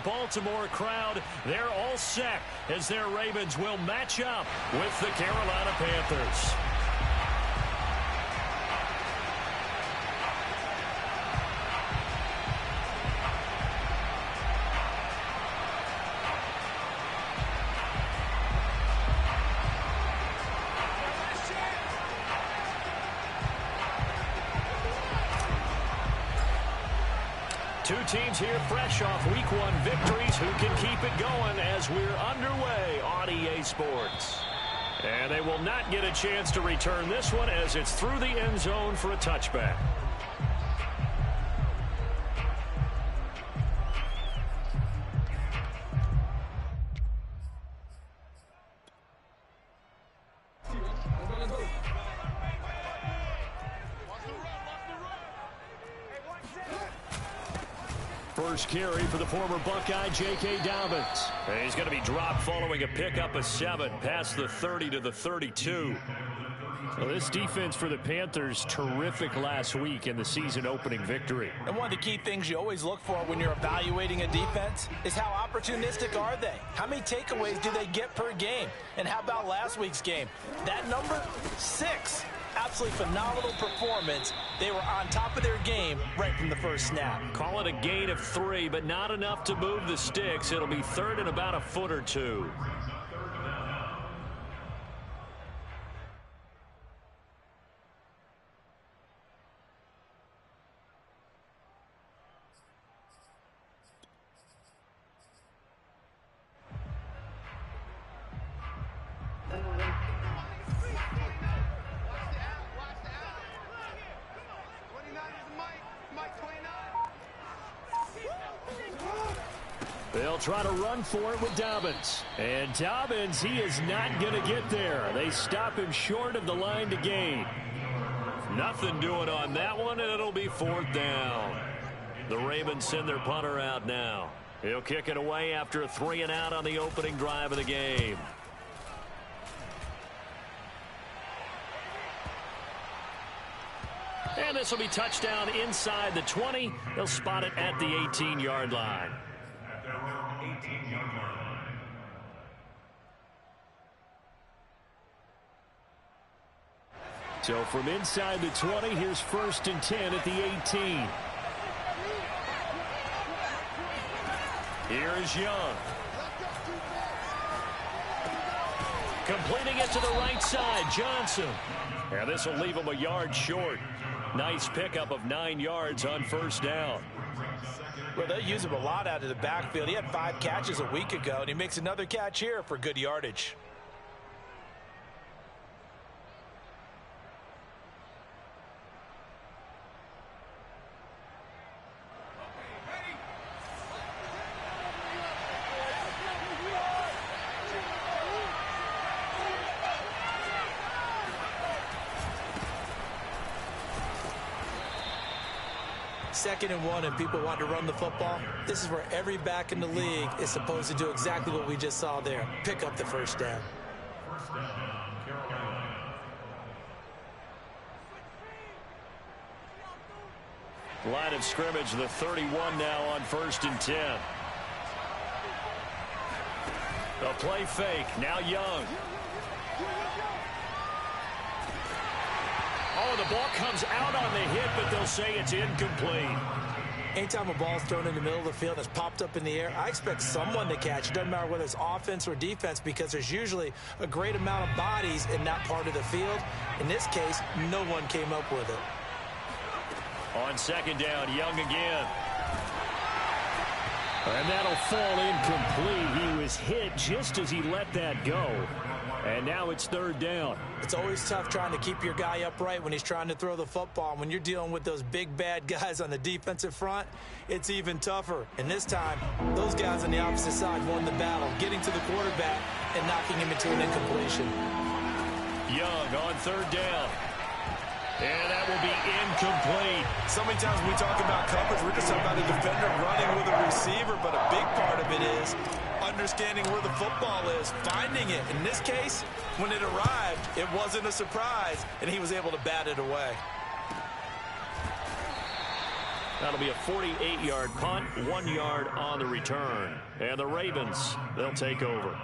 Baltimore crowd, they're all set as their Ravens will match up with the Carolina Panthers. Two teams here fresh off Week 1 victories who can keep it going as we're underway on EA Sports. And they will not get a chance to return this one as it's through the end zone for a touchback. First carry for the former Buckeye, J.K. Dobbins. And he's going to be dropped following a pickup of 7 past the 30 to the 32. Well, this defense for the Panthers, terrific last week in the season-opening victory. And one of the key things you always look for when you're evaluating a defense is how opportunistic are they? How many takeaways do they get per game? And how about last week's game? That number, 6. Absolutely phenomenal performance. They were on top of their game right from the first snap. Call it a gain of 3, but not enough to move the sticks. It'll be third and about a foot or 2. They'll try to run for it with Dobbins. And Dobbins, he is not going to get there. They stop him short of the line to gain. Nothing doing on that one, and it'll be 4th down. The Ravens send their punter out now. He'll kick it away after a 3-and-out on the opening drive of the game. And this will be touchdown inside the 20. They'll spot it at the 18-yard line. So from inside the 20, here's 1st and 10 at the 18. Here's Young. Completing it to the right side, Johnson. And this will leave him a yard short. Nice pickup of 9 yards on 1st down. Well, they use him a lot out of the backfield. He had 5 catches a week ago, and he makes another catch here for good yardage. Second and 1 and people want to run the football. This is where every back in the league is supposed to do exactly what we just saw there. Pick up the 1st down. Line of scrimmage, the 31 now on 1st and 10. A play fake. Now Young. Oh, the ball comes out on the hit, but they'll say it's incomplete. Anytime a ball's thrown in the middle of the field that's popped up in the air, I expect someone to catch. It doesn't matter whether it's offense or defense because there's usually a great amount of bodies in that part of the field. In this case, no one came up with it. On 2nd down, Young again. And that'll fall incomplete. He was hit just as he let that go. And now it's 3rd down. It's always tough trying to keep your guy upright when he's trying to throw the football. When you're dealing with those big, bad guys on the defensive front, it's even tougher. And this time, those guys on the opposite side won the battle, getting to the quarterback and knocking him into an incompletion. Young on 3rd down. And that will be incomplete. So many times when we talk about coverage, we're just talking about a defender running with a receiver, but a big part of it is understanding where the football is, finding it. In this case, when it arrived, it wasn't a surprise, and he was able to bat it away. That'll be a 48-yard punt, 1 yard on the return. And the Ravens, they'll take over.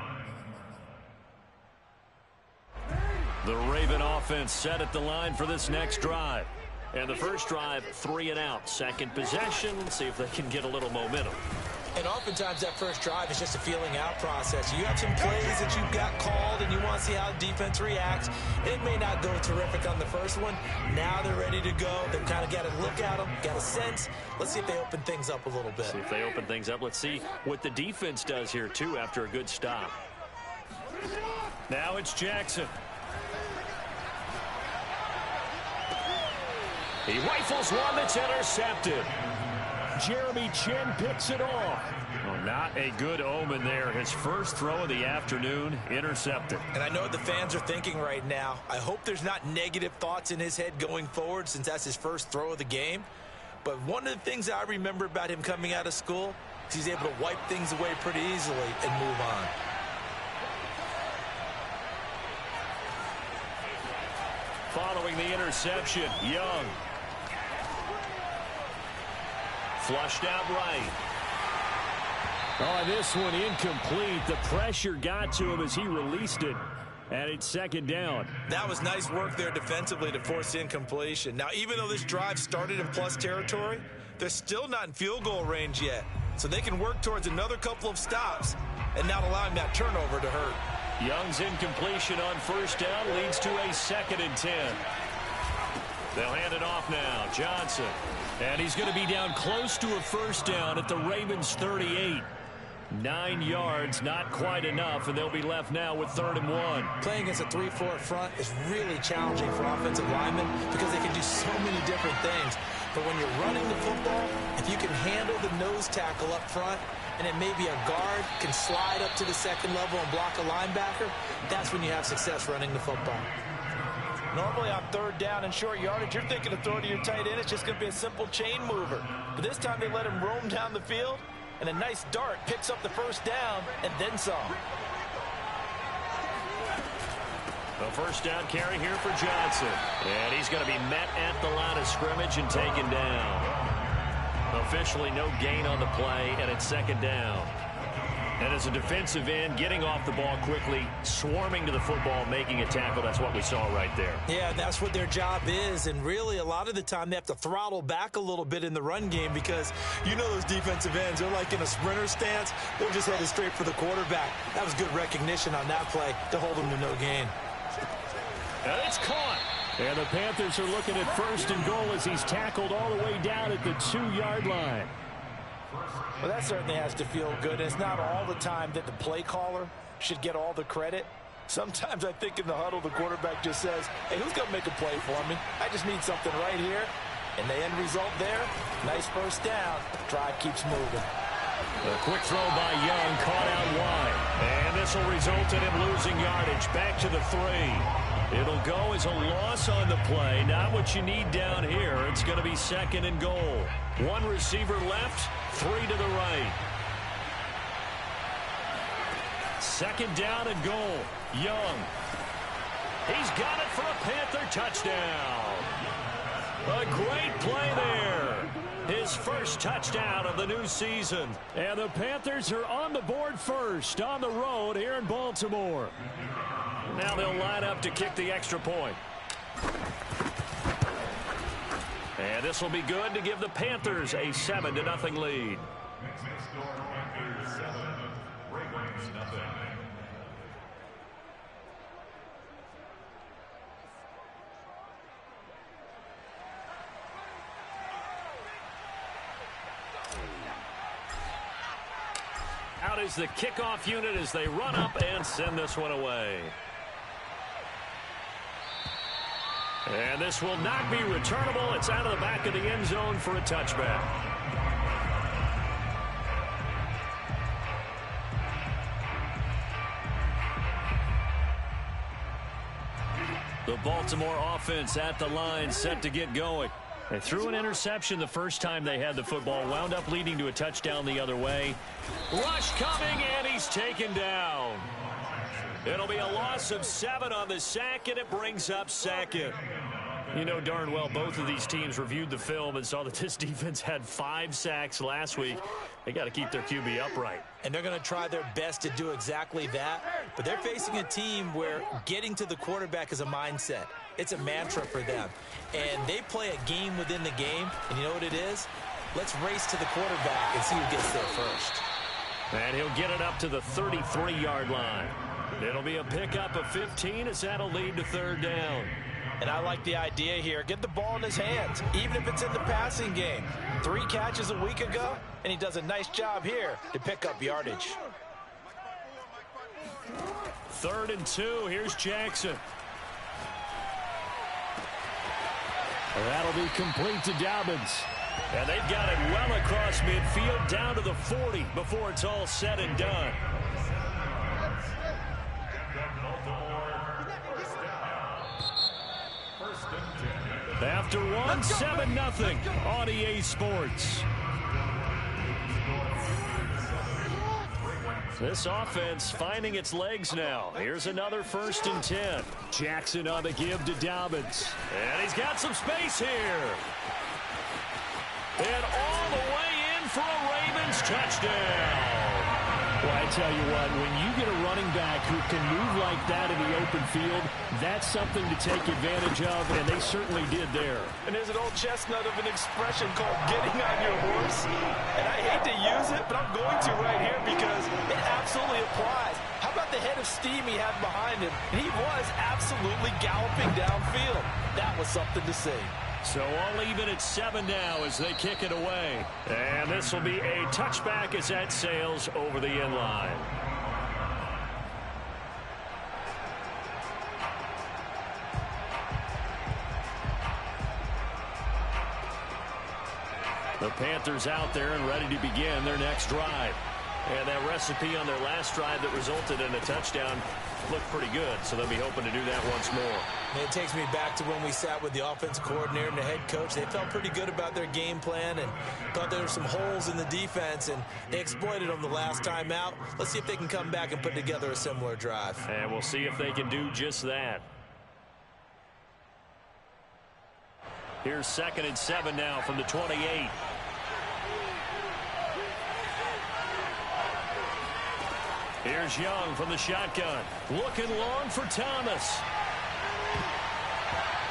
The Raven offense set at the line for this next drive. And the first drive, 3 and out. Second possession, see if they can get a little momentum. And oftentimes that first drive is just a feeling out process. You have some plays that you've got called and you want to see how the defense reacts. It may not go terrific on the first one. Now they're ready to go. They've kind of got to look at them, got a sense. Let's see if they open things up a little bit. See if they open things up. Let's see what the defense does here, too, after a good stop. Now it's Jackson. He rifles one that's intercepted. Jeremy Chin picks it off. Well, not a good omen there. His first throw of the afternoon, intercepted. And I know what the fans are thinking right now. I hope there's not negative thoughts in his head going forward since that's his first throw of the game. But one of the things I remember about him coming out of school is he's able to wipe things away pretty easily and move on. Following the interception, Young. Flushed out right. Oh, this one incomplete. The pressure got to him as he released it. And it's second down. That was nice work there defensively to force incompletion. Now, even though this drive started in plus territory, they're still not in field goal range yet. So they can work towards another couple of stops and not allowing that turnover to hurt. Young's incompletion on first down leads to a 2nd and 10. They'll hand it off now. Johnson. And he's going to be down close to a first down at the Ravens' 38. 9 yards, not quite enough, and they'll be left now with 3rd and 1. Playing against a 3-4 front is really challenging for offensive linemen because they can do so many different things. But when you're running the football, if you can handle the nose tackle up front, and it may be a guard can slide up to the second level and block a linebacker, that's when you have success running the football. Normally on 3rd down and short yardage, you're thinking of throwing to your tight end. It's just going to be a simple chain mover. But this time they let him roam down the field, and a nice dart picks up the first down and then some. The first down carry here for Johnson. And he's going to be met at the line of scrimmage and taken down. Officially no gain on the play, and it's 2nd down. And as a defensive end, getting off the ball quickly, swarming to the football, making a tackle, that's what we saw right there. Yeah, that's what their job is, and really a lot of the time they have to throttle back a little bit in the run game because you know those defensive ends, they're like in a sprinter stance. They're just headed straight for the quarterback. That was good recognition on that play to hold them to no gain. And it's caught. And the Panthers are looking at 1st and goal as he's tackled all the way down at the 2-yard line. Well, that certainly has to feel good. It's not all the time that the play caller should get all the credit. Sometimes I think in the huddle, the quarterback just says, hey, who's going to make a play for me? I just need something right here. And the end result there, nice first down. Drive keeps moving. A quick throw by Young, caught out wide. And this will result in him losing yardage. Back to the 3. It'll go as a loss on the play. Not what you need down here. It's going to be 2nd and goal. 1 receiver left, 3 to the right. 2nd down and goal. Young. He's got it for a Panther touchdown. A great play there. His first touchdown of the new season. And the Panthers are on the board first on the road here in Baltimore. Now they'll line up to kick the extra point. And this will be good to give the Panthers a 7-0 lead. Out is the kickoff unit as they run up and send this one away. And this will not be returnable. It's out of the back of the end zone for a touchback. The Baltimore offense at the line, set to get going. They threw an interception the first time they had the football, wound up leading to a touchdown the other way. Rush coming, and he's taken down. It'll be a loss of 7 on the sack, and it brings up 2nd. You know darn well both of these teams reviewed the film and saw that this defense had 5 sacks last week. They got to keep their QB upright. And they're going to try their best to do exactly that. But they're facing a team where getting to the quarterback is a mindset. It's a mantra for them. And they play a game within the game. And you know what it is? Let's race to the quarterback and see who gets there first. And he'll get it up to the 33-yard line. It'll be a pickup of 15 as that'll lead to 3rd down. And I like the idea here. Get the ball in his hands, even if it's in the passing game. 3 catches a week ago, and he does a nice job here to pick up yardage. 3rd and 2. Here's Jackson. That'll be complete to Dobbins. And they've got it well across midfield down to the 40 before it's all said and done. After 1, 7-0 on EA Sports. This offense finding its legs now. Here's another 1st and 10. Jackson on the give to Dobbins. And he's got some space here. And all the way in for a Ravens touchdown. Well, I tell you what, when you get a running back who can move like that in the open field, that's something to take advantage of, and they certainly did there. And there's an old chestnut of an expression called getting on your horse. And I hate to use it, but I'm going to right here because it absolutely applies. How about the head of steam he had behind him? He was absolutely galloping downfield. That was something to see. So all even at 7 now as they kick it away. And this will be a touchback as that sails over the end line. The Panthers out there and ready to begin their next drive. And that recipe on their last drive that resulted in a touchdown looked pretty good, so they'll be hoping to do that once more. And it takes me back to when we sat with the offensive coordinator and the head coach. They felt pretty good about their game plan and thought there were some holes in the defense, and they exploited them the last time out. Let's see if they can come back and put together a similar drive. And we'll see if they can do just that. Here's 2nd and 7 now from the 28. Here's Young from the shotgun. Looking long for Thomas.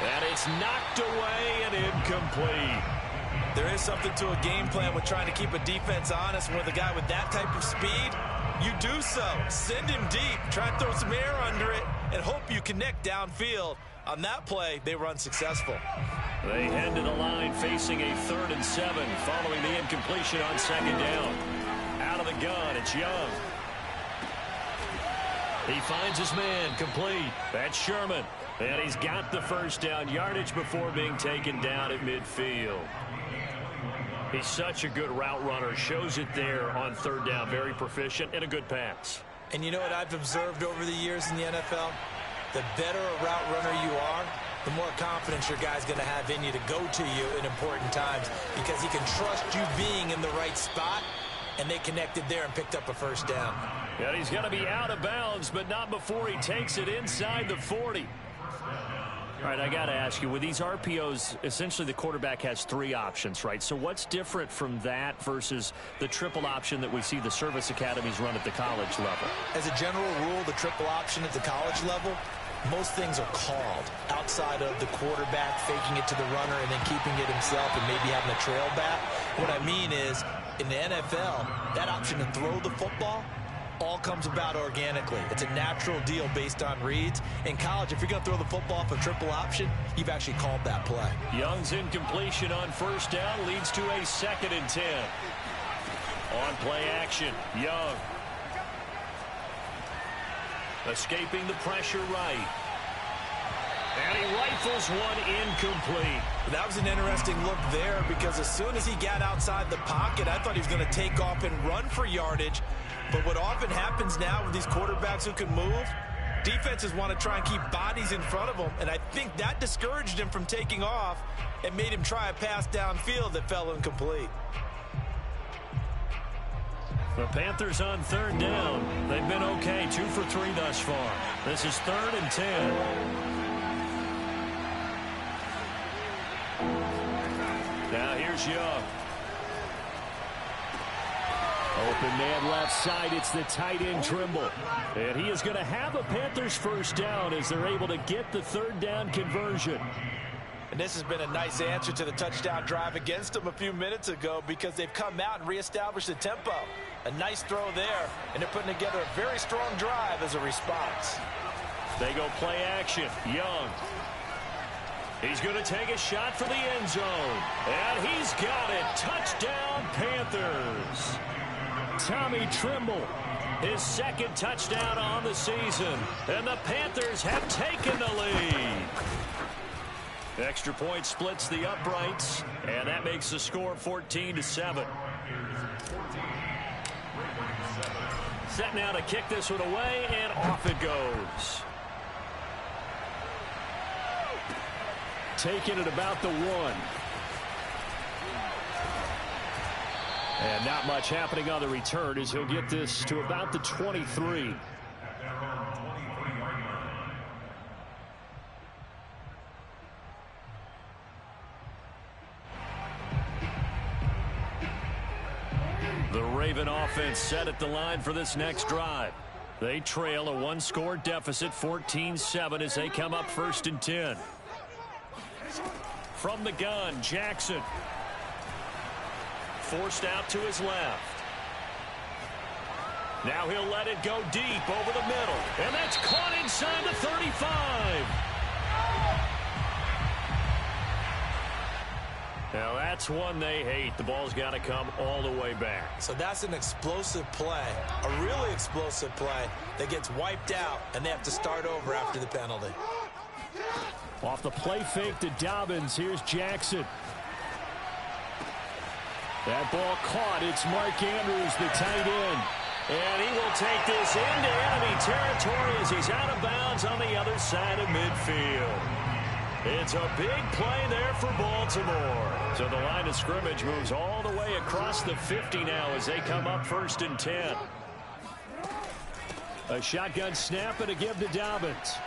And it's knocked away and incomplete. There is something to a game plan with trying to keep a defense honest. With a guy with that type of speed, you do so. Send him deep. Try and throw some air under it and hope you connect downfield. On that play, they were unsuccessful. They head to the line facing a 3rd and 7 following the incompletion on 2nd down. Out of the gun, it's Young. He finds his man complete. That's Sherman. And he's got the 1st down yardage before being taken down at midfield. He's such a good route runner. Shows it there on 3rd down. Very proficient and a good pass. And you know what I've observed over the years in the NFL? The better a route runner you are, the more confidence your guy's going to have in you to go to you in important times because he can trust you being in the right spot, and they connected there and picked up a 1st down. And he's going to be out of bounds, but not before he takes it inside the 40. All right, I got to ask you, with these RPOs, essentially the quarterback has 3 options, right? So what's different from that versus the triple option that we see the service academies run at the college level? As a general rule, the triple option at the college level, most things are called outside of the quarterback faking it to the runner and then keeping it himself and maybe having a trail back. What I mean is, in the NFL, that option to throw the football all comes about organically. It's a natural deal based on reads. In college, if you're going to throw the football for triple option, you've actually called that play. Young's incompletion on 1st down leads to a 2nd and 10. On play action, Young. Escaping the pressure right. And he rifles one incomplete. That was an interesting look there because as soon as he got outside the pocket, I thought he was going to take off and run for yardage. But what often happens now with these quarterbacks who can move, defenses want to try and keep bodies in front of them, and I think that discouraged him from taking off and made him try a pass downfield that fell incomplete. The Panthers on 3rd down. They've been okay, 2 for 3 thus far. This is 3rd and 10. Here's Young. Open man left side. It's the tight end Trimble. And he is going to have a Panthers first down as they're able to get the third down conversion. And this has been a nice answer to the touchdown drive against them a few minutes ago because they've come out and reestablished the tempo. A nice throw there, and they're putting together a very strong drive as a response. They go play action. Young. He's going to take a shot for the end zone. And he's got it. Touchdown, Panthers. Tommy Trimble, his second touchdown on the season. And the Panthers have taken the lead. Extra point splits the uprights, and that makes the score 14-7. Set now to kick this one away, and off it goes. Taking it about the 1. And not much happening on the return as he'll get this to about the 23. The Raven offense set at the line for this next drive. They trail a one-score deficit, 14-7, as they come up 1st and 10. From the gun, Jackson. Forced out to his left. Now he'll let it go deep over the middle. And that's caught inside the 35. Now that's one they hate. The ball's got to come all the way back. So that's an explosive play, a really explosive play that gets wiped out, and they have to start over after the penalty. Off the play fake to Dobbins. Here's Jackson. That ball caught. It's Mark Andrews, the tight end. And he will take this into enemy territory as he's out of bounds on the other side of midfield. It's a big play there for Baltimore. So the line of scrimmage moves all the way across the 50 now as they come up 1st and 10. A shotgun snap and a give to Dobbins.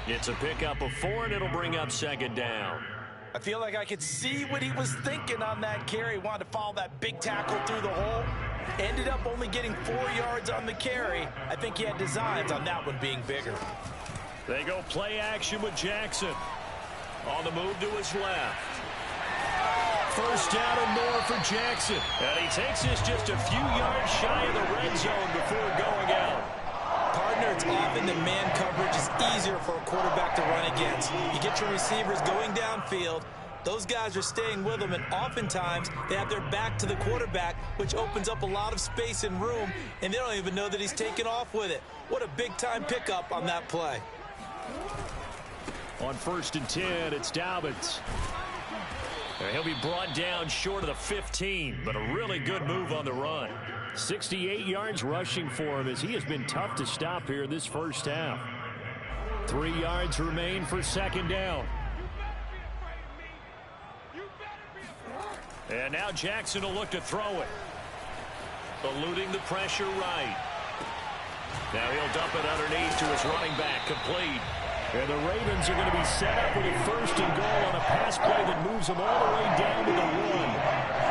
It's a pickup of 4, and it'll bring up 2nd down. I feel like I could see what he was thinking on that carry. Wanted to follow that big tackle through the hole. Ended up only getting 4 yards on the carry. I think he had designs on that one being bigger. They go play action with Jackson. On the move to his left. First down and more for Jackson. And he takes this just a few yards shy of the red zone before going out. Partner, it's often that man coverage is easier for a quarterback to run against. You get your receivers going downfield. Those guys are staying with them, and oftentimes they have their back to the quarterback, which opens up a lot of space and room, and they don't even know that he's taken off with it. What a big-time pickup on that play. On 1st and 10, it's Dobbins. He'll be brought down short of the 15, but a really good move on the run. 68 yards rushing for him as he has been tough to stop here this first half. 3 yards remain for 2nd down. And now Jackson will look to throw it. Eluding the pressure right. Now he'll dump it underneath to his running back, complete. And the Ravens are going to be set up with a 1st and goal on a pass play that moves them all the way down to the 1.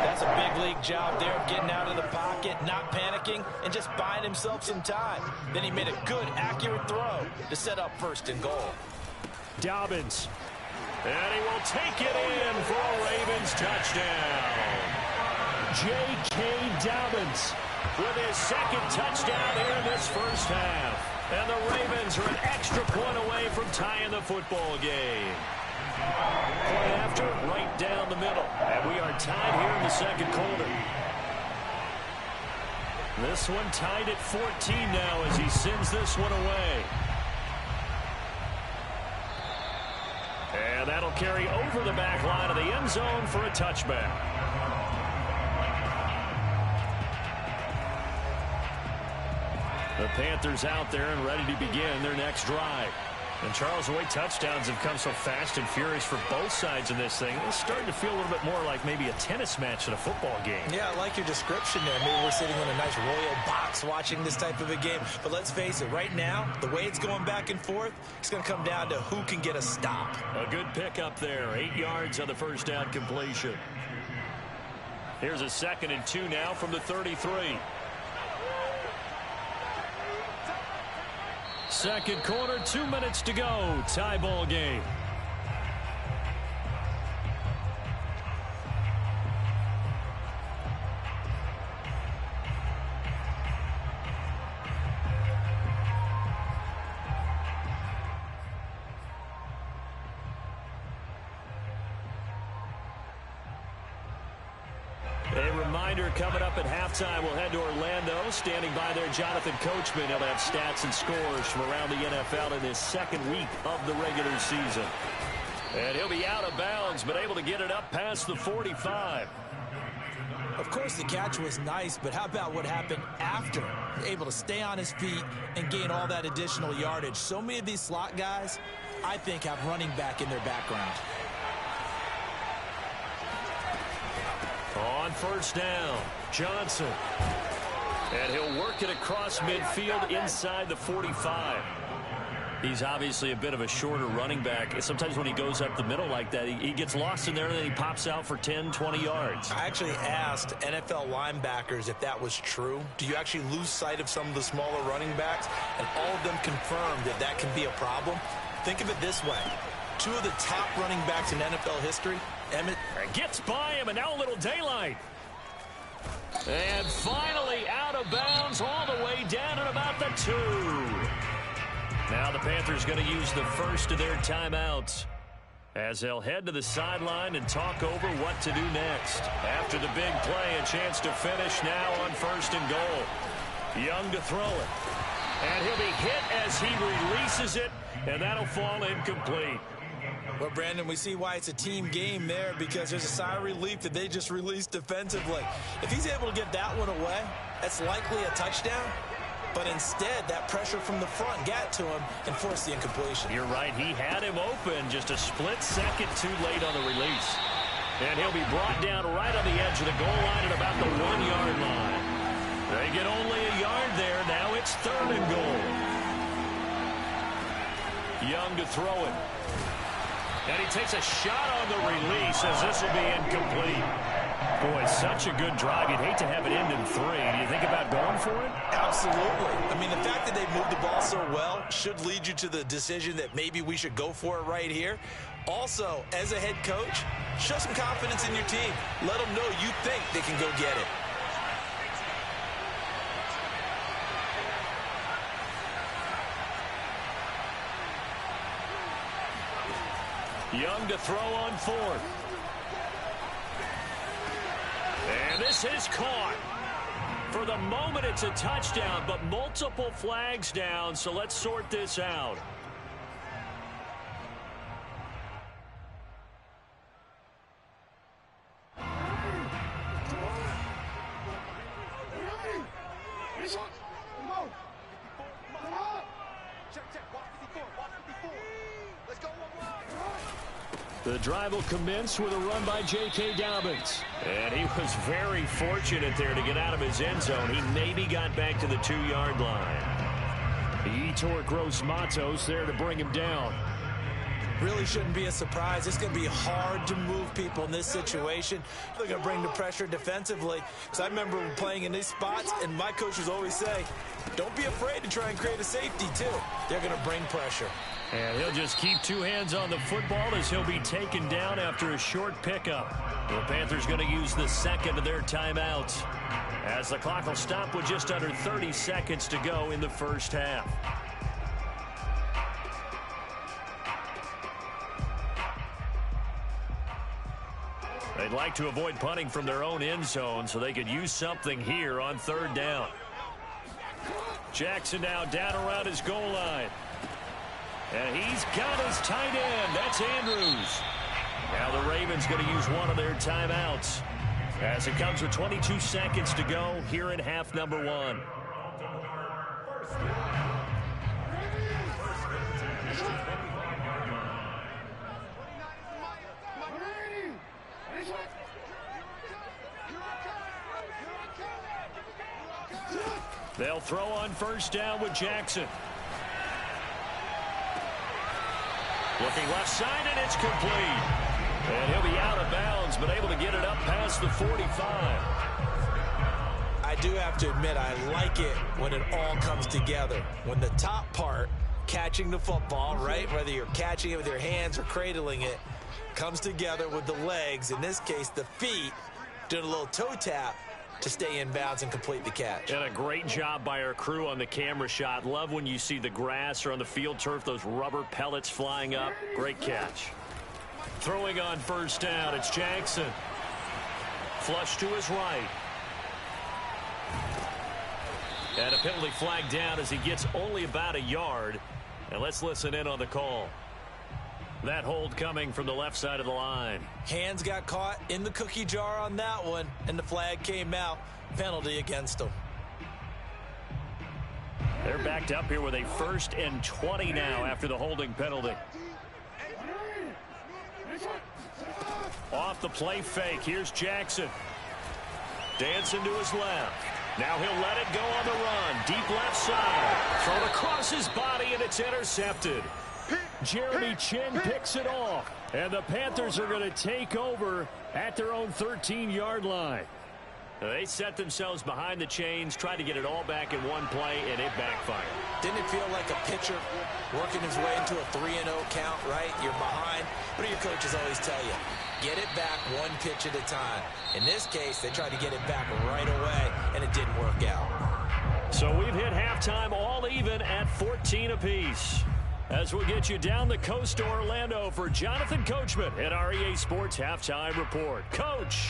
That's a big league job there of getting out of the pocket, not panicking, and just buying himself some time. Then he made a good, accurate throw to set up 1st and goal. Dobbins. And he will take it in for a Ravens touchdown. J.K. Dobbins with his 2nd touchdown here in this first half. And the Ravens are an extra point away from tying the football game. Play after, right down the middle. And we are tied here in the 2nd quarter. This one tied at 14 now as he sends this one away. And that'll carry over the back line of the end zone for a touchback. The Panthers out there and ready to begin their next drive. And Charles, the way touchdowns have come so fast and furious for both sides in this thing, it's starting to feel a little bit more like maybe a tennis match than a football game. Yeah, I like your description there. Maybe we're sitting in a nice royal box watching this type of a game. But let's face it, right now, the way it's going back and forth, it's going to come down to who can get a stop. A good pickup there. 8 yards on the first down completion. Here's a 2nd and 2 now from the 33. Second quarter, 2 minutes to go. Tie ball game. A reminder coming up at halftime, we'll head to Orlando. Standing by there, Jonathan Coachman. He'll have stats and scores from around the NFL in this second week of the regular season. And he'll be out of bounds, but able to get it up past the 45. Of course, the catch was nice, but how about what happened after? Able to stay on his feet and gain all that additional yardage. So many of these slot guys, I think, have running back in their background. On first down, Johnson. And he'll work it across midfield inside the 45. He's obviously a bit of a shorter running back. Sometimes when he goes up the middle like that, he gets lost in there and then he pops out for 10, 20 yards. I actually asked NFL linebackers if that was true. Do you actually lose sight of some of the smaller running backs? And all of them confirmed that that can be a problem. Think of it this way. 2 of the top running backs in NFL history, Emmett. Gets by him, and now a little daylight. And finally out of bounds all the way down at about the 2. Now the Panthers going to use the first of their timeouts as they'll head to the sideline and talk over what to do next. After the big play, a chance to finish now on 1st and goal. Young to throw it. And he'll be hit as he releases it, and that'll fall incomplete. Well, Brandon, we see why it's a team game there, because there's a sigh of relief that they just released defensively. If he's able to get that one away, that's likely a touchdown. But instead, that pressure from the front got to him and forced the incompletion. You're right. He had him open just a split second too late on the release. And he'll be brought down right on the edge of the goal line at about the 1-yard line. They get only a yard there. Now it's 3rd and goal. Young to throw it. And he takes a shot on the release as this will be incomplete. Boy, such a good drive. You'd hate to have it end in 3. Do you think about going for it? Absolutely. I mean, the fact that they moved the ball so well should lead you to the decision that maybe we should go for it right here. Also, as a head coach, show some confidence in your team. Let them know you think they can go get it. Young to throw on 4th. And this is caught. For the moment, it's a touchdown, but multiple flags down, so let's sort this out. The drive will commence with a run by J.K. Dobbins. And he was very fortunate there to get out of his end zone. He maybe got back to the 2-yard line. He tore Gross Matos there to bring him down. Really shouldn't be a surprise. It's going to be hard to move people in this situation. They're going to bring the pressure defensively. Because I remember playing in these spots, and my coaches always say, don't be afraid to try and create a safety, too. They're going to bring pressure. And he'll just keep 2 hands on the football as he'll be taken down after a short pickup. The Panthers going to use the 2nd of their timeouts as the clock will stop with just under 30 seconds to go in the first half. They'd like to avoid punting from their own end zone so they could use something here on 3rd down. Jackson now down around his goal line. And he's got his tight end. That's Andrews. Now the Ravens going to use one of their timeouts as it comes with 22 seconds to go here in half number 1. They'll throw on first down with Jackson. Looking left side, and it's complete. And he'll be out of bounds, but able to get it up past the 45. I do have to admit, I like it when it all comes together. When the top part, catching the football, right, whether you're catching it with your hands or cradling it, comes together with the legs, in this case the feet, doing a little toe tap to stay in bounds and complete the catch. And a great job by our crew on the camera shot. Love when you see the grass or on the field turf, those rubber pellets flying up. Great catch. Throwing on first down, it's Jackson. Flush to his right. And a penalty flag down as he gets only about a yard. And let's listen in on the call. That hold coming from the left side of the line. Hands got caught in the cookie jar on that one, and the flag came out. Penalty against them. They're backed up here with a 1st and 20 now after the holding penalty. Off the play fake. Here's Jackson. Dancing to his left. Now he'll let it go on the run. Deep left side. Thrown across his body, and it's intercepted. Jeremy Chin picks it off. And the Panthers are going to take over at their own 13-yard line. They set themselves behind the chains, tried to get it all back in one play, and it backfired. Didn't it feel like a pitcher working his way into a 3-0 count, right? You're behind. What do your coaches always tell you? Get it back one pitch at a time. In this case, they tried to get it back right away, and it didn't work out. So we've hit halftime all even at 14 apiece. As we get you down the coast to Orlando for Jonathan Coachman at our EA Sports Halftime Report. Coach.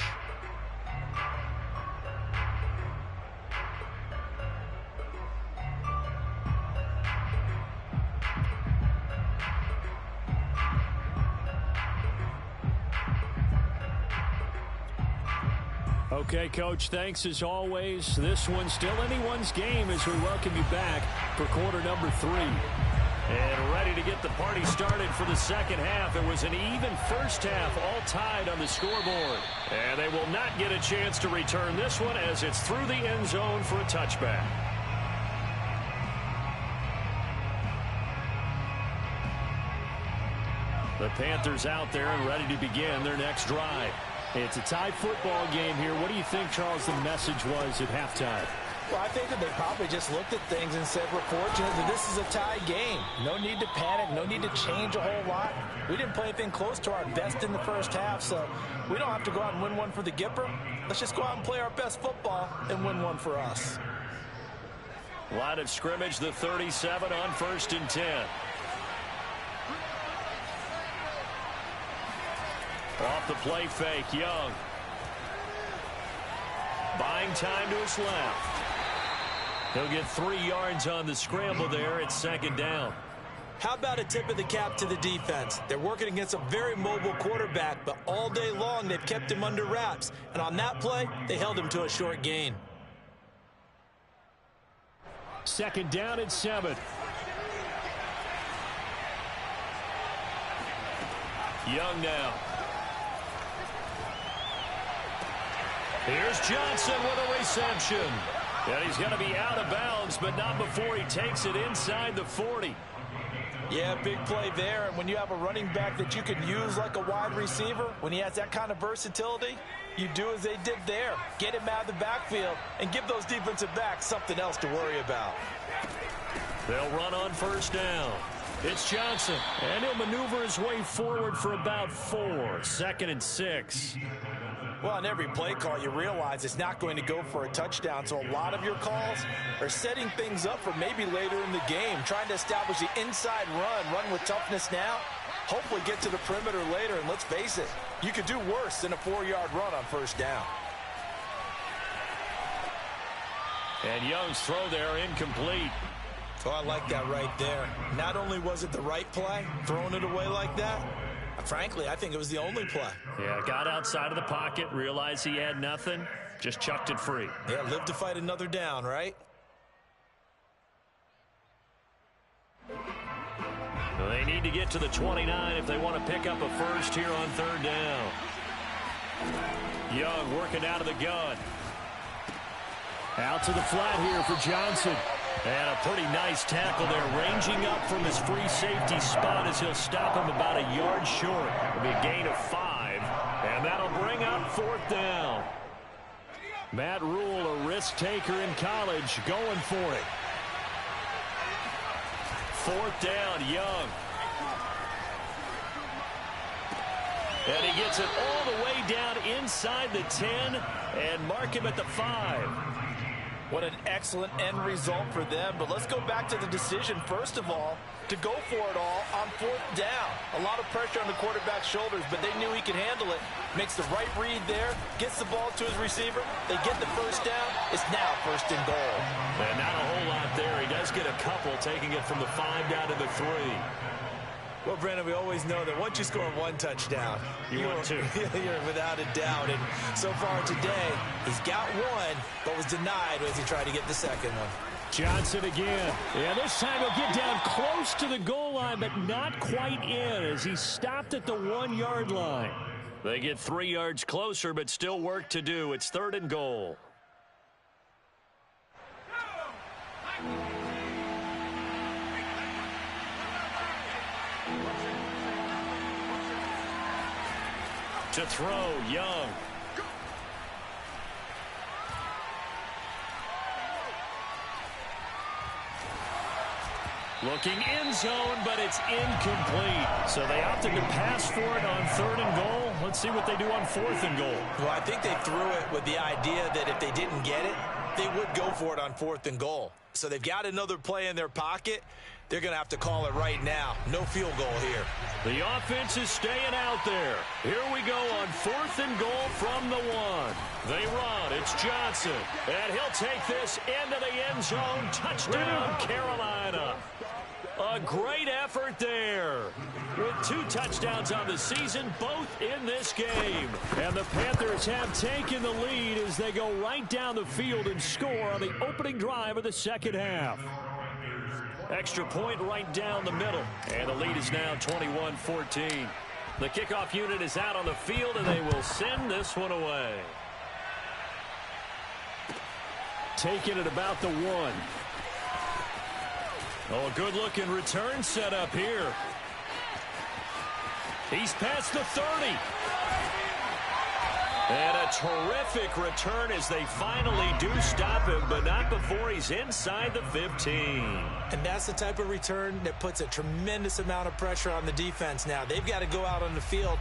Okay, Coach, thanks as always. This one's still anyone's game as we welcome you back for quarter number 3. And ready to get the party started for the second half. It was an even first half, all tied on the scoreboard. And they will not get a chance to return this one as it's through the end zone for a touchback. The Panthers out there and ready to begin their next drive. It's a tie football game here. What do you think, Charles, the message was at halftime? Well, I think that they probably just looked at things and said, we're fortunate that this is a tie game. No need to panic. No need to change a whole lot. We didn't play anything close to our best in the first half, so we don't have to go out and win one for the Gipper. Let's just go out and play our best football and win one for us. Line of scrimmage, the 37 on 1st and 10. Off the play fake, Young. Buying time to his left. He'll get 3 yards on the scramble there. It's 2nd down. How about a tip of the cap to the defense? They're working against a very mobile quarterback, but all day long they've kept him under wraps. And on that play, they held him to a short gain. 2nd down and 7. Young now. Here's Johnson with a reception. And he's going to be out of bounds, but not before he takes it inside the 40. Yeah, big play there. And when you have a running back that you can use like a wide receiver, when he has that kind of versatility, you do as they did there. Get him out of the backfield and give those defensive backs something else to worry about. They'll run on 1st down. It's Johnson, and he'll maneuver his way forward for about 4. 2nd and 6. Well, on every play call, you realize it's not going to go for a touchdown, so a lot of your calls are setting things up for maybe later in the game, trying to establish the inside run with toughness now, hopefully get to the perimeter later, and let's face it, you could do worse than a 4-yard run on 1st down. And Young's throw there incomplete. Oh, I like that right there. Not only was it the right play, throwing it away like that, frankly, I think it was the only play. Yeah, got outside of the pocket, realized he had nothing, just chucked it free. Yeah, live to fight another down, right? They need to get to the 29 if they want to pick up a first here on third down. Young working out of the gun. Out to the flat here for Johnson. And a pretty nice tackle there, ranging up from his free safety spot as he'll stop him about a yard short. It'll be a gain of 5, and that'll bring up fourth down. Matt Rule, a risk taker in college, going for it. Fourth down, Young. And he gets it all the way down inside the 10 and mark him at the 5. What an excellent end result for them. But let's go back to the decision, first of all, to go for it all on fourth down. A lot of pressure on the quarterback's shoulders, but they knew he could handle it. Makes the right read there, gets the ball to his receiver. They get the first down. It's now first and goal. And not a whole lot there. He does get a couple, taking it from the 5 down to the 3. Well, Brandon, we always know that once you score one touchdown, you want two. You're without a doubt. And so far today, he's got one, but was denied as he tried to get the second one. Johnson again. Yeah, this time he'll get down close to the goal line, but not quite in as he stopped at the 1-yard line. They get 3 yards closer, but still work to do. It's third and goal. To throw, Young. Looking end zone, but it's incomplete. So they opted to pass for it on third and goal. Let's see what they do on fourth and goal. Well, I think they threw it with the idea that if they didn't get it, they would go for it on fourth and goal. So they've got another play in their pocket. They're going to have to call it right now. No field goal here. The offense is staying out there. Here we go on fourth and goal from the 1. They run. It's Johnson. And he'll take this into the end zone. Touchdown, Carolina. A great effort there. With 2 touchdowns on the season, both in this game. And the Panthers have taken the lead as they go right down the field and score on the opening drive of the second half. Extra point right down the middle. And the lead is now 21-14. The kickoff unit is out on the field, and they will send this one away. Taking it about the 1. Oh, a good-looking return set up here. He's past the 30. And a terrific return as they finally do stop him, but not before he's inside the 15. And that's the type of return that puts a tremendous amount of pressure on the defense now. They've got to go out on the field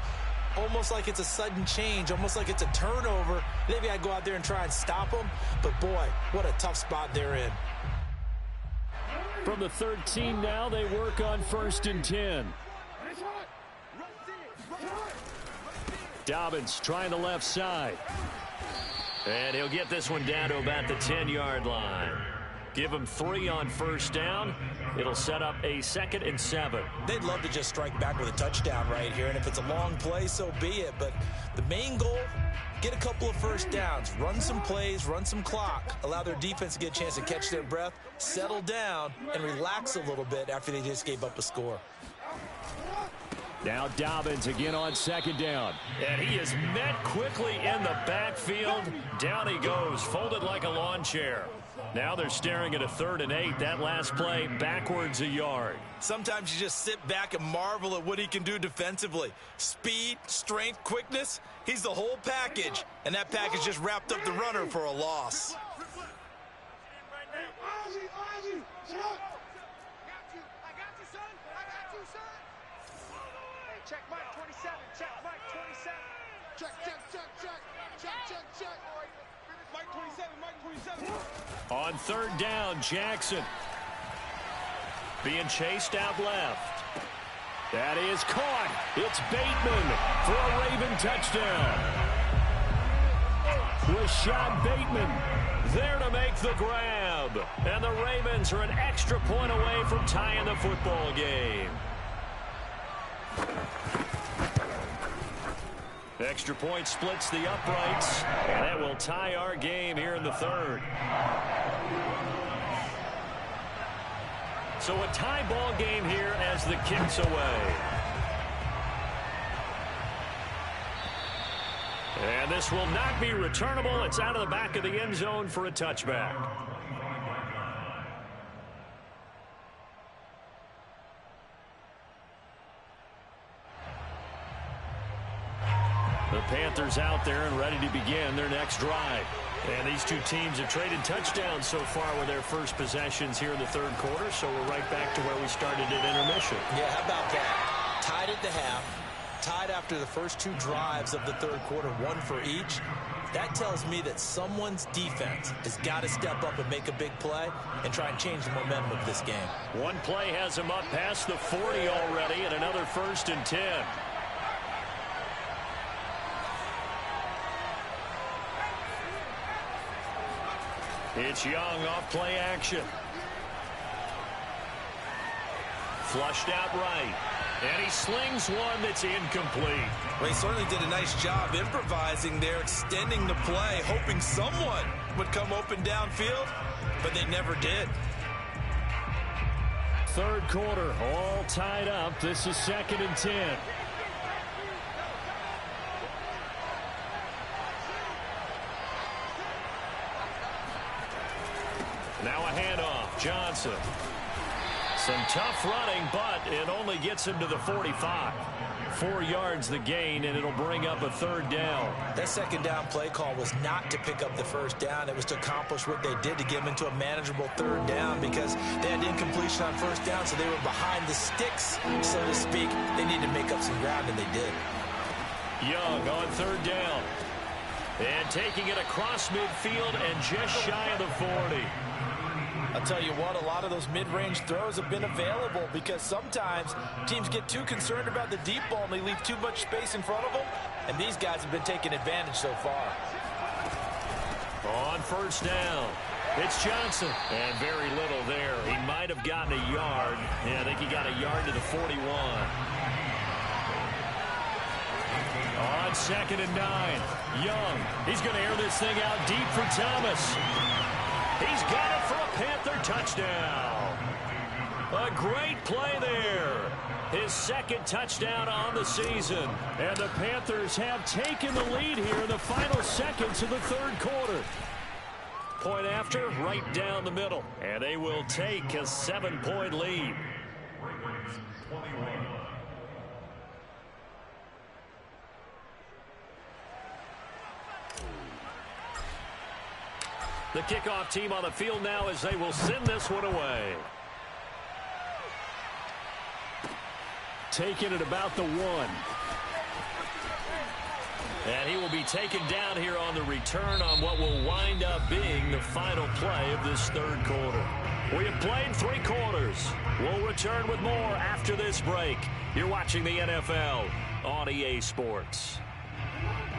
almost like it's a sudden change, almost like it's a turnover. They've got to go out there and try and stop them. But, boy, what a tough spot they're in. From the 13 now, they work on first and 10. Dobbins trying the left side. And he'll get this one down to about the 10-yard line. Give him 3 on first down. It'll set up a 2nd and 7. They'd love to just strike back with a touchdown right here. And if it's a long play, so be it. But the main goal, get a couple of first downs. Run some plays, run some clock. Allow their defense to get a chance to catch their breath, settle down, and relax a little bit after they just gave up a score. Now Dobbins again on second down. And he is met quickly in the backfield. Down he goes, folded like a lawn chair. Now they're staring at a 3rd and 8. That last play backwards a yard. Sometimes you just sit back and marvel at what he can do defensively. Speed, strength, quickness. He's the whole package. And that package just wrapped up the runner for a loss. Check Mike 27. Check Mike 27. Check. Mike 27. Mike 27. On third down, Jackson. Being chased out left. That is caught. It's Bateman for a Raven touchdown. Rashad Bateman there to make the grab. And the Ravens are an extra point away from tying the football game. Extra point splits the uprights, and that will tie our game here in the 3rd. So a tie ball game here as the kick's away. And this will not be returnable. It's out of the back of the end zone for a touchback. The Panthers out there and ready to begin their next drive. And these two teams have traded touchdowns so far with their first possessions here in the third quarter. So we're right back to where we started at intermission. Yeah, how about that? Tied at the half. Tied after the first two drives of the third quarter, one for each. That tells me that someone's defense has got to step up and make a big play and try and change the momentum of this game. One play has him up past the 40 already, and another 1st and 10. It's Young off play action. Flushed out right. And he slings one that's incomplete. Well, he certainly did a nice job improvising there, extending the play, hoping someone would come open downfield, but they never did. Third quarter, all tied up. This is 2nd and 10. Now a handoff. Johnson. Some tough running, but it only gets him to the 45. 4 yards the gain, and it'll bring up a 3rd down. That second down play call was not to pick up the first down. It was to accomplish what they did to get them into a manageable 3rd down because they had incompletion on first down, so they were behind the sticks, so to speak. They needed to make up some ground, and they did. Young on 3rd down. And taking it across midfield and just shy of the 40. I'll tell you what, a lot of those mid-range throws have been available because sometimes teams get too concerned about the deep ball and they leave too much space in front of them, and these guys have been taking advantage so far. On 1st down, it's Johnson, and very little there. He might have gotten a yard. Yeah, I think he got a yard to the 41. On 2nd and 9, Young. He's going to air this thing out deep for Thomas. He's got it for a Panther touchdown. A great play there. His 2nd touchdown on the season. And the Panthers have taken the lead here in the final seconds of the third quarter. Point after, right down the middle. And they will take a 7-point lead. The kickoff team on the field now as they will send this one away. Taking it about the 1. And he will be taken down here on the return on what will wind up being the final play of this third quarter. We have played 3 quarters. We'll return with more after this break. You're watching the NFL on EA Sports.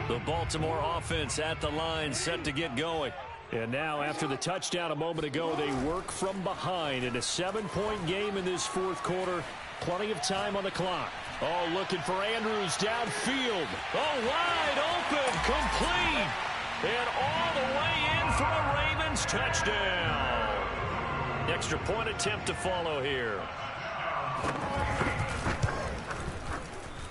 The Baltimore offense at the line set to get going. And now, after the touchdown a moment ago, they work from behind in a 7-point game in this fourth quarter. Plenty of time on the clock. Oh, looking for Andrews downfield. Oh, wide open, complete. And all the way in for a Ravens touchdown. Extra point attempt to follow here.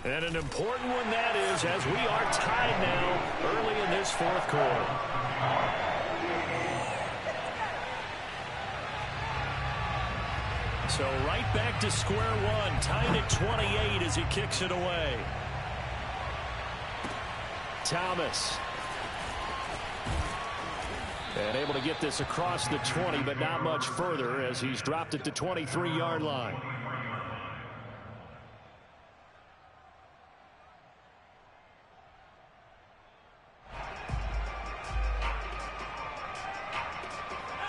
And an important one that is, as we are tied now early in this fourth quarter. So right back to square one, tied at 28 as he kicks it away. Thomas. And able to get this across the 20, but not much further as he's dropped it to 23-yard line.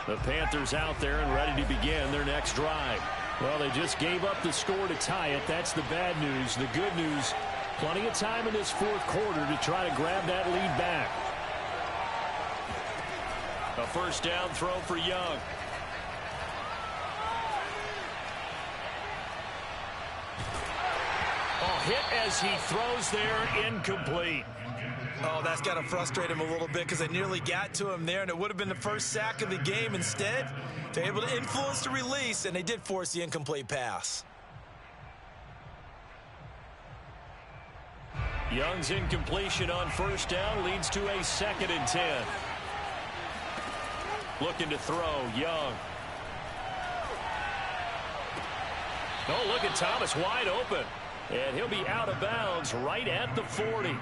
The Panthers out there and ready to begin their next drive. Well, they just gave up the score to tie it. That's the bad news. The good news, plenty of time in this fourth quarter to try to grab that lead back. A first down throw for Young. Oh, hit as he throws there, incomplete. Oh, that's got to frustrate him a little bit because they nearly got to him there, and it would have been the first sack of the game. Instead, they're able to influence the release, and they did force the incomplete pass. Young's incompletion on first down leads to a 2nd and 10. Looking to throw, Young. Oh, look at Thomas wide open. And he'll be out of bounds right at the 40.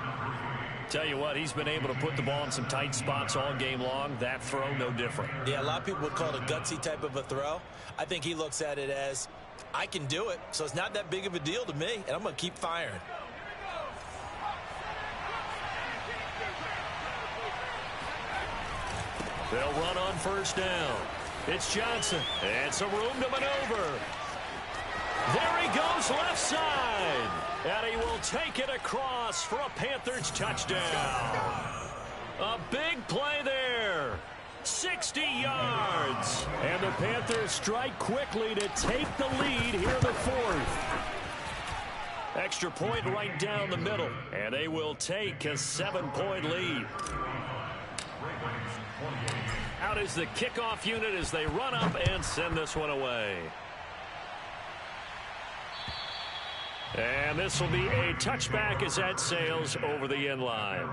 Tell you what, he's been able to put the ball in some tight spots all game long. That throw, no different. Yeah, a lot of people would call it a gutsy type of a throw. I think he looks at it as, I can do it, so it's not that big of a deal to me, and I'm going to keep firing. They'll run on first down. It's Johnson, and some room to maneuver. There he goes left side. And he will take it across for a Panthers touchdown. A big play there. 60 yards. And the Panthers strike quickly to take the lead here in the 4th. Extra point right down the middle. And they will take a 7-point lead. Out is the kickoff unit as they run up and send this one away. And this will be a touchback as that sails over the end line.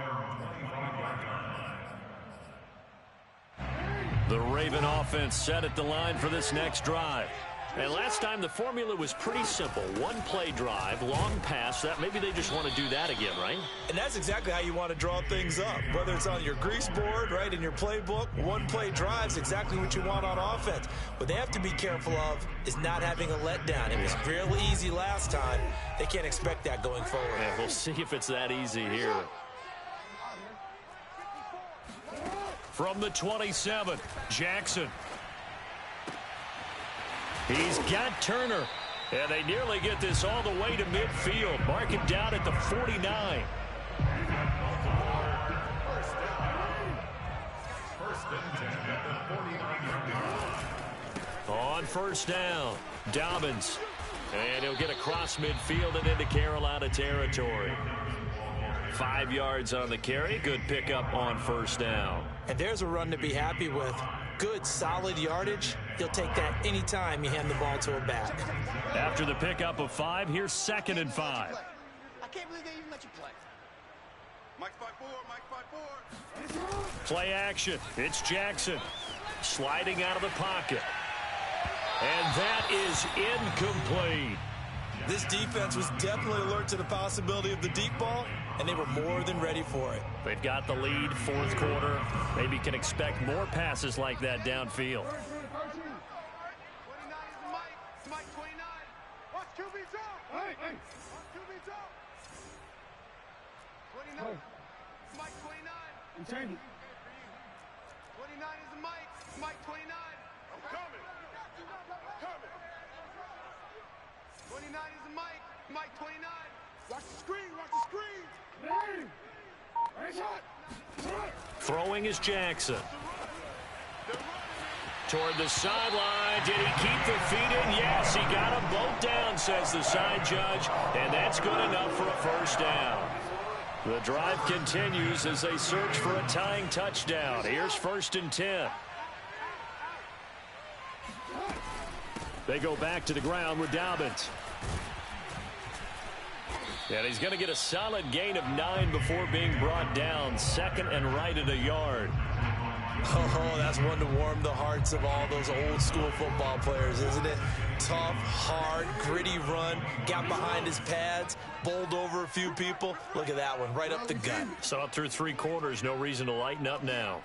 The Raven offense set at the line for this next drive. And last time the formula was pretty simple. One play drive, long pass. That maybe they just want to do that again, right? And that's exactly how you want to draw things up. Whether it's on your grease board, right, in your playbook, one play drive's exactly what you want on offense. What they have to be careful of is not having a letdown. It was real easy last time. They can't expect that going forward. Yeah, we'll see if it's that easy here. From the 27, Jackson. He's got Turner. And they nearly get this all the way to midfield. Mark it down at the 49. On first down, Dobbins. And he'll get across midfield and into Carolina territory. 5 yards on the carry. Good pickup on first down. And there's a run to be happy with. Good, solid yardage. He'll take that anytime you hand the ball to a back. After the pickup of 5, here's 2nd and 5. I can't believe they even let you play. Mike 5-4. Play action. It's Jackson. Sliding out of the pocket. And that is incomplete. This defense was definitely alert to the possibility of the deep ball, and they were more than ready for it. They've got the lead, 4th quarter. Maybe can expect more passes like that downfield. 29 is Mike. Mike 29. Watch QB jump. Watch QB jump. 29. Mike 29. 29 is Mike. Mike 29. I'm coming. 29 is Mike. Mike 29. Watch the screen. Watch the screen. Throwing is Jackson. Toward the sideline. Did he keep the feet in? Yes, he got them both down, says the side judge. And that's good enough for a first down. The drive continues as they search for a tying touchdown. Here's 1st and 10. They go back to the ground with Dobbins. And he's going to get a solid gain of 9 before being brought down. 2nd and right at a yard. Oh, that's one to warm the hearts of all those old school football players, isn't it? Tough, hard, gritty run. Got behind his pads, bowled over a few people. Look at that one, right up the gut. So up through 3 quarters, no reason to lighten up now.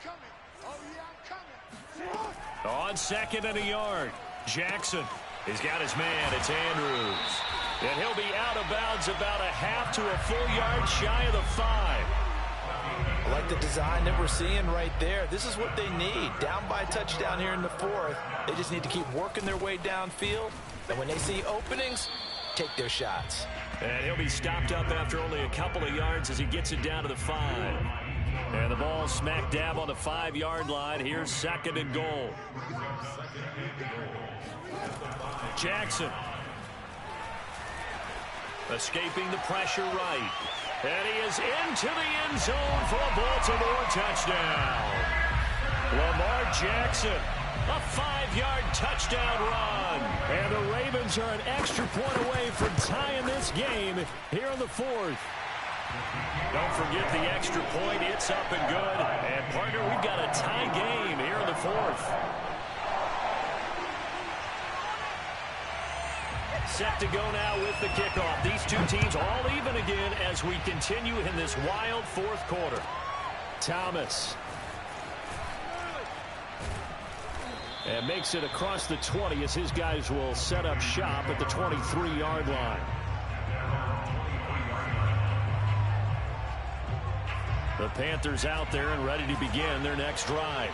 On 2nd and a yard. Jackson. He's got his man. It's Andrews. And he'll be out of bounds about a half to a full yard shy of the 5. I like the design that we're seeing right there. This is what they need. Down by a touchdown here in the 4th. They just need to keep working their way downfield. And when they see openings, take their shots. And he'll be stopped up after only a couple of yards as he gets it down to the 5. And the ball smack dab on the 5-yard line. Here's 2nd and goal. Jackson. Escaping the pressure right. And he is into the end zone for a Baltimore touchdown. Lamar Jackson, a 5-yard touchdown run. And the Ravens are an extra point away from tying this game here in the fourth. Don't forget the extra point. It's up and good. And, partner, we've got a tie game here in the fourth. Set to go now with the kickoff. These two teams all even again as we continue in this wild fourth quarter. Thomas. And makes it across the 20 as his guys will set up shop at the 23-yard line. The Panthers out there and ready to begin their next drive.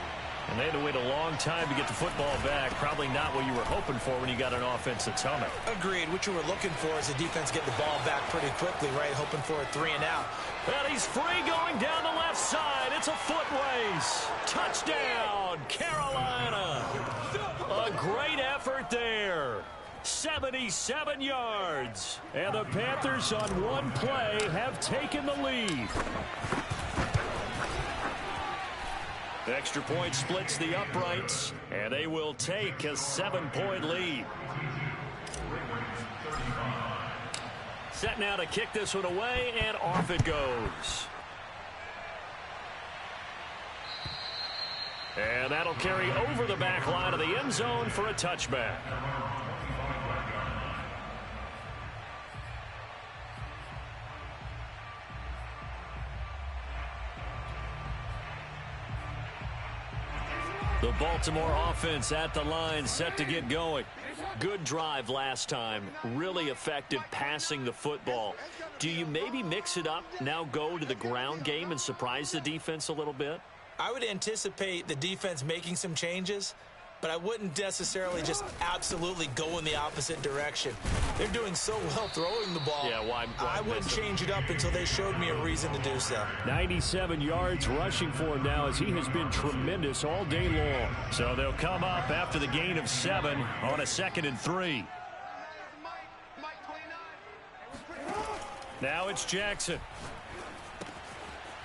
And they had to wait a long time to get the football back. Probably not what you were hoping for when you got an offense that's humming. Agreed. What you were looking for is the defense get the ball back pretty quickly, right? Hoping for a 3-and-out. And he's free going down the left side. It's a foot race. Touchdown, Carolina. A great effort there. 77 yards. And the Panthers on one play have taken the lead. The extra point splits the uprights, and they will take a 7-point lead. Set now to kick this one away, and off it goes. And that'll carry over the back line of the end zone for a touchback. The Baltimore offense at the line, set to get going. Good drive last time. Really effective passing the football. Do you maybe mix it up, now go to the ground game and surprise the defense a little bit? I would anticipate the defense making some changes, but I wouldn't necessarily just absolutely go in the opposite direction. They're doing so well throwing the ball. Yeah, why I wouldn't change it up until they showed me a reason to do so. 97 yards rushing for him now as he has been tremendous all day long. So they'll come up after the gain of 7 on a 2nd and 3. Now it's Jackson.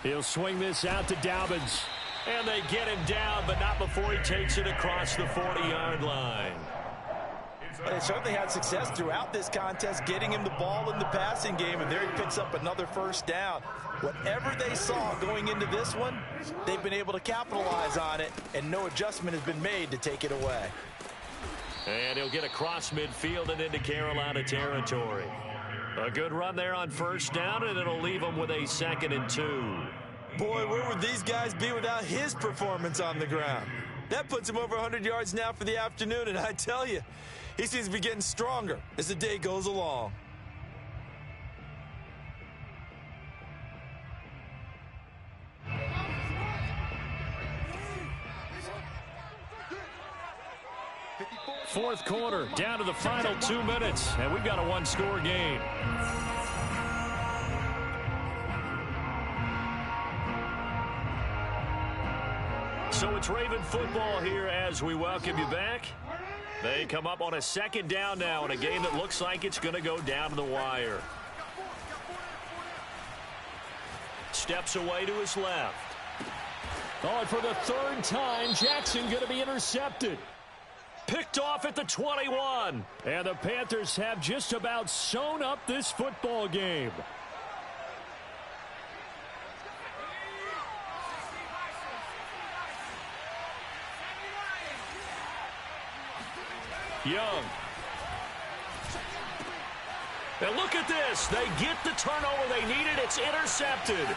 He'll swing this out to Dobbins. And they get him down, but not before he takes it across the 40-yard line. They certainly had success throughout this contest, getting him the ball in the passing game, and there he picks up another first down. Whatever they saw going into this one, they've been able to capitalize on it, and no adjustment has been made to take it away. And he'll get across midfield and into Carolina territory. A good run there on first down, and it'll leave them with a 2nd and 2. Boy, where would these guys be without his performance on the ground? That puts him over 100 yards now for the afternoon, and I tell you, he seems to be getting stronger as the day goes along. Fourth quarter, down to the final 2 minutes, and we've got a one-score game. So it's Raven football here as we welcome you back. They come up on a 2nd down now in a game that looks like it's going to go down to the wire. Steps away to his left. Oh, and for the 3rd time, Jackson going to be intercepted. Picked off at the 21. And the Panthers have just about sewn up this football game. Young. And look at this. They get the turnover they needed. It's intercepted.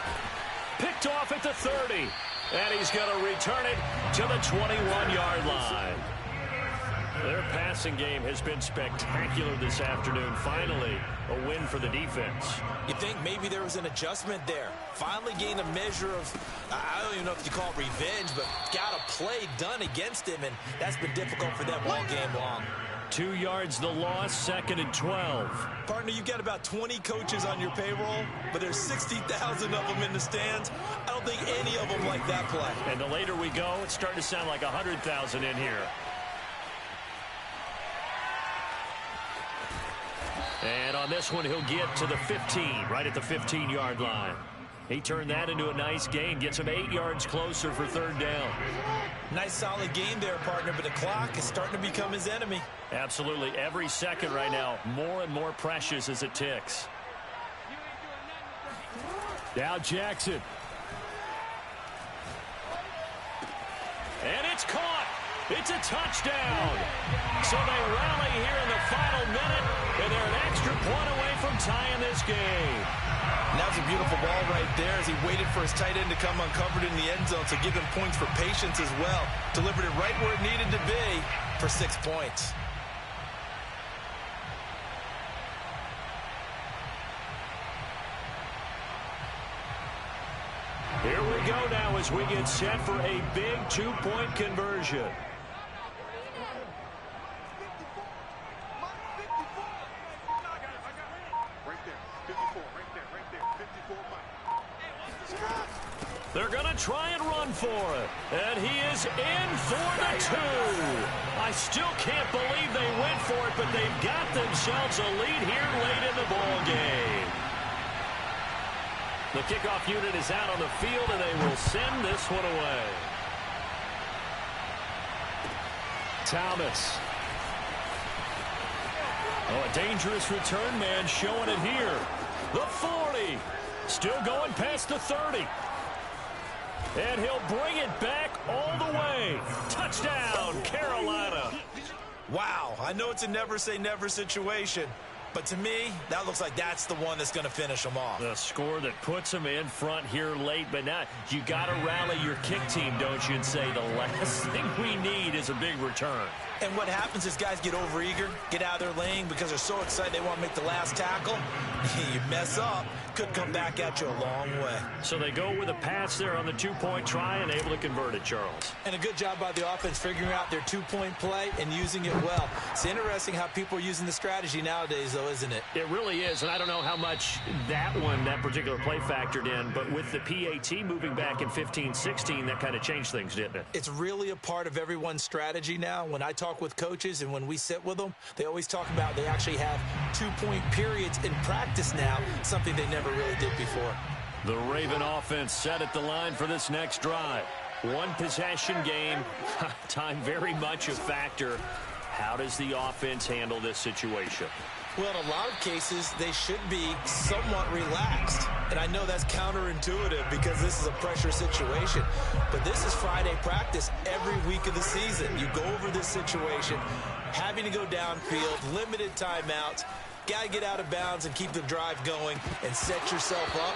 Picked off at the 30. And he's going to return it to the 21-yard line. Their passing game has been spectacular this afternoon. Finally, a win for the defense. You think maybe there was an adjustment there. Finally gained a measure of, I don't even know if you call it revenge, but got a play done against him, and that's been difficult for them all game long. 2 yards the loss, 2nd and 12. Partner, you got about 20 coaches on your payroll, but there's 60,000 of them in the stands. I don't think any of them like that play. And the later we go, it's starting to sound like 100,000 in here. And on this one, he'll get to the 15, right at the 15-yard line. He turned that into a nice gain, gets him 8 yards closer for third down. Nice solid game there, partner, but the clock is starting to become his enemy. Absolutely. Every second right now, more and more precious as it ticks. Now Jackson. And it's caught. It's a touchdown. So they rally here in the final minute, and they're an extra point away from tying this game. And that was a beautiful ball right there as he waited for his tight end to come uncovered in the end zone to give him points for patience as well. Delivered it right where it needed to be for 6 points. Here we go now as we get set for a big 2-point conversion. They're going to try and run for it. And he is in for the 2. I still can't believe they went for it, but they've got themselves a lead here late in the ball game. The kickoff unit is out on the field, and they will send this one away. Thomas. Oh, a dangerous return man showing it here. The 40. Still going past the 30. And he'll bring it back all the way. Touchdown, Carolina. Wow, I know it's a never-say-never situation, but to me, that looks like that's the one that's going to finish them off. The score that puts them in front here late, but now you got to rally your kick team, don't you, and say the last thing we need is a big return. And what happens is guys get overeager, get out of their lane because they're so excited they want to make the last tackle. You mess up, could come back at you a long way. So they go with a pass there on the 2-point try and able to convert it, Charles. And a good job by the offense figuring out their 2-point play and using it well. It's interesting how people are using the strategy nowadays, though, isn't it? It really is, and I don't know how much that particular play factored in, but with the PAT moving back in 15-16, that kind of changed things, didn't it? It's really a part of everyone's strategy now. When I talk with coaches and when we sit with them, they always talk about they actually have 2-point periods in practice now, something they never really did before. The Raven offense set at the line for this next drive. One possession game, time very much a factor. How does the offense handle this situation? Well, in a lot of cases, they should be somewhat relaxed. And I know that's counterintuitive because this is a pressure situation. But this is Friday practice every week of the season. You go over this situation, having to go downfield, limited timeouts, got to get out of bounds and keep the drive going and set yourself up.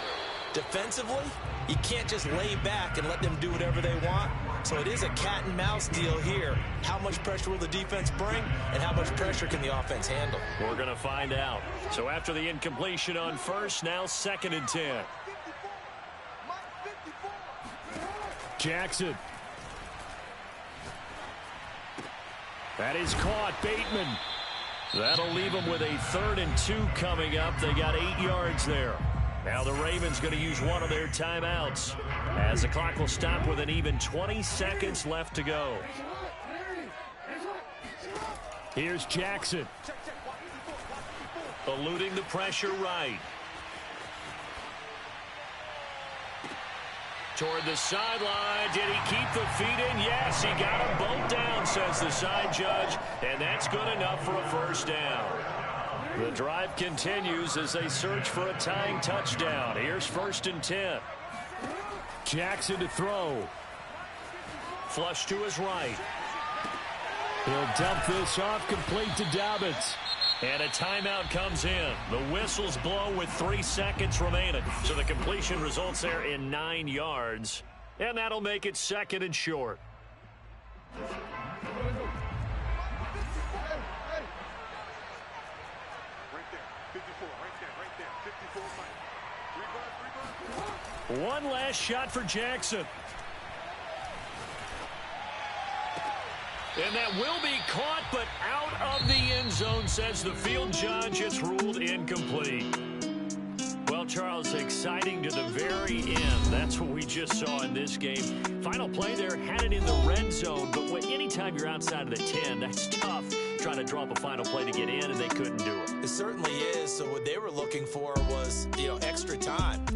Defensively, you can't just lay back and let them do whatever they want. So it is a cat and mouse deal here. How much pressure will the defense bring, and how much pressure can the offense handle? We're going to find out. So after the incompletion on first, now 2nd and 10. Jackson. That is caught. Bateman. That'll leave them with a 3rd and 2 coming up. They got 8 yards there. Now the Ravens going to use one of their timeouts as the clock will stop with an even 20 seconds left to go. Here's Jackson. Eluding the pressure right. Toward the sideline. Did he keep the feet in? Yes, he got them both down, says the side judge, and that's good enough for a first down. The drive continues as they search for a tying touchdown. Here's 1st and 10. Jackson to throw. Flush to his right. He'll dump this off, complete to Dobbins. And a timeout comes in. The whistles blow with 3 seconds remaining. So the completion results there in 9 yards. And that'll make it 2nd and short. One last shot for Jackson. And that will be caught, but out of the end zone, says the field judge. It's ruled incomplete. Well, Charles, exciting to the very end. That's what we just saw in this game. Final play there, had it in the red zone, but anytime you're outside of the 10, that's tough trying to draw up a final play to get in, and they couldn't do it. It certainly is. So what they were looking for was, extra time.